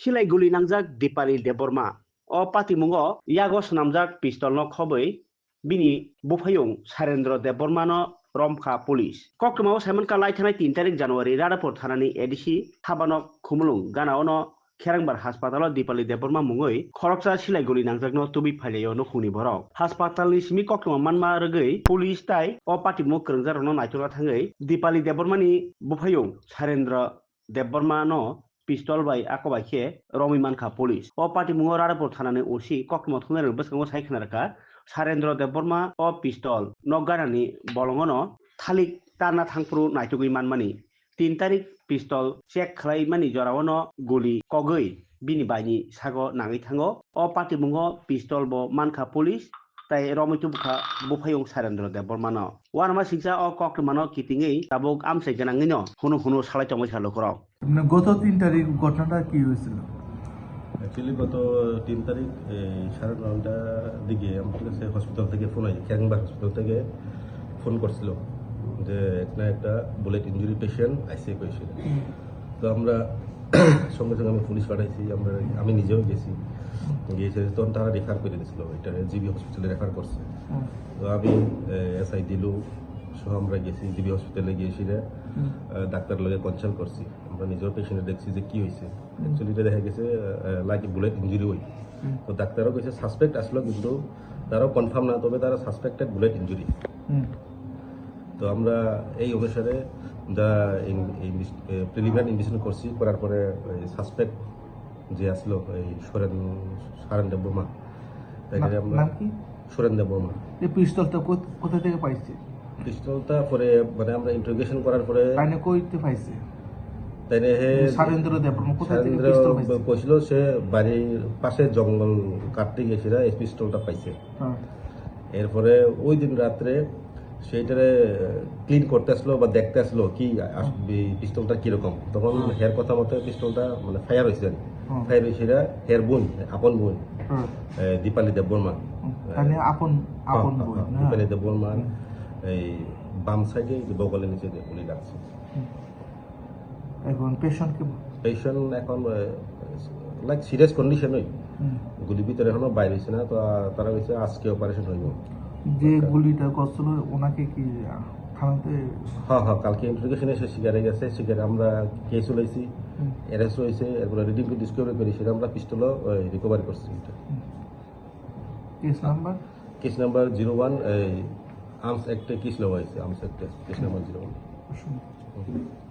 silai guli nangjak Dipali Deborma o patimungo yago swnamjak pistol no khoboi bini bufayung Sarendra Deborma no Romkha Police kokrumao Simon Kalai thanai 3 tarik January Radapur thanani edisi thabano khumulung gana ono Kherangbar Hospital Dipali Deborma mungoi khoroksa silai guli nangjak no tubi phailayo no khuni borok hospital ni simi kokruma manma rogei police tai o patimu krungjar no naitula thangai Dipali Deborma ni bufayung Sarendra Deborma no pistol bai akobai khe Romi Mankha Police o patimungo Radapur thanani osi kokruma thunai bwskango saikhnarka Sarendra Deborma o pistol no ganani bolongono thalik tarna thangpru naitugui manmani 3 tarik pistol check khlaimani jorao guli kogoi bini baini sago nangai thango o patimungo pistol bo Mankha Police tai Romitu bufayung Sarendra Deborma no wanama singsa o kokrumano kitingei tabuk amsai ganangui no hunu salai tongbai salokorok গত 3 তারিখ ঘটনাটা কি হয়েছিল? Actually গত 3 তারিখ 9:30টার দিকে আমার কাছে হসপিটাল থেকে ফোন আসে ক্যাংবার হসপিটাল থেকে ফোন করছিল যে একটা bullet injury patient ICU patient তো আমরা সঙ্গে সঙ্গে আমি পুলিশ পাঠাইছি আমি নিজেও গেছি তখন তারা রেফার করে দিয়েছিল এটা জিবি হসপিটালে রেফার করছে তো আমি এসআই দিলু সহ আমরা গেছি জিবি হসপিটালে গিয়েছি ডাক্তার লগে কনসাল্ট করছি আমরা নিজের পেশেন্টে দেখছি যে কি হয়েছে অ্যাকচুয়ালি এটা দেখা গেছে লাইক বুলেট ইঞ্জুরি হই তো ডাক্তারও কইছে সাসপেক্ট আসলো কিন্তু তারাও কনফার্ম না তবে তারা সাসপেক্টেড বুলেট ইঞ্জুরি তো আমরা এই অনুসারে যা প্রিলিমিনারি ইনভেস্টিগেশন করছি করার পরে সাসপেক্ট যে আসলো এই সারেন দেববর্মা তাকে আমরা সুরেন দেববর্মা এই পিস্তলটা কোথা থেকে পাইছে? পিস্তলটা পরে মানে আমরা ইন্টারোগেশন করার পরে তাইনে কইতে পাইছে তাইনে সারেন্দ্র দেববর্মা কোথা থেকে পিস্তল পাইছে কইছিল সে বাড়ির পাশে জঙ্গল কাটতে গিয়েছিল এই পিস্তলটা পাইছে এরপরে ওই দিন রাত্রে সেইটারে ক্লিন করতে আসলো বা দেখতে আসলো কি পিস্তলটা কিরকম তখন হের কথা মতো পিস্তলটা মানে ফায়ার হয়েছে হের বোন আপন বোন দীপালি দেববর্মা দীপালি দেববর্মার এই বাম সাইডে বগলের নিচে গুলি লাগছে এখন পেশেন্ট এখন লাইক সিরিয়াস কন্ডিশনই গুলি ভিতরে এখনো বাইরে হয়েছে না তো তারা হয়েছে আজকে অপারেশন হইব যে গুলিটা করছিল ওনাকে কি থানাতে হ্যাঁ কালকে ইন্টারোগেশনে এসে শিকারে গেছে শিকারে আমরা কেস হয়েছি অ্যারেস্ট হয়েছে এরপরে রিডিং টু ডিসকভারি করি সেটা আমরা পিস্তলও রিকভারি করছি কেস নাম্বার 01 আর্মস অ্যাক্টে কেস নেওয়া হয়েছে আর্মস অ্যাক্টে কেস নাম্বার 01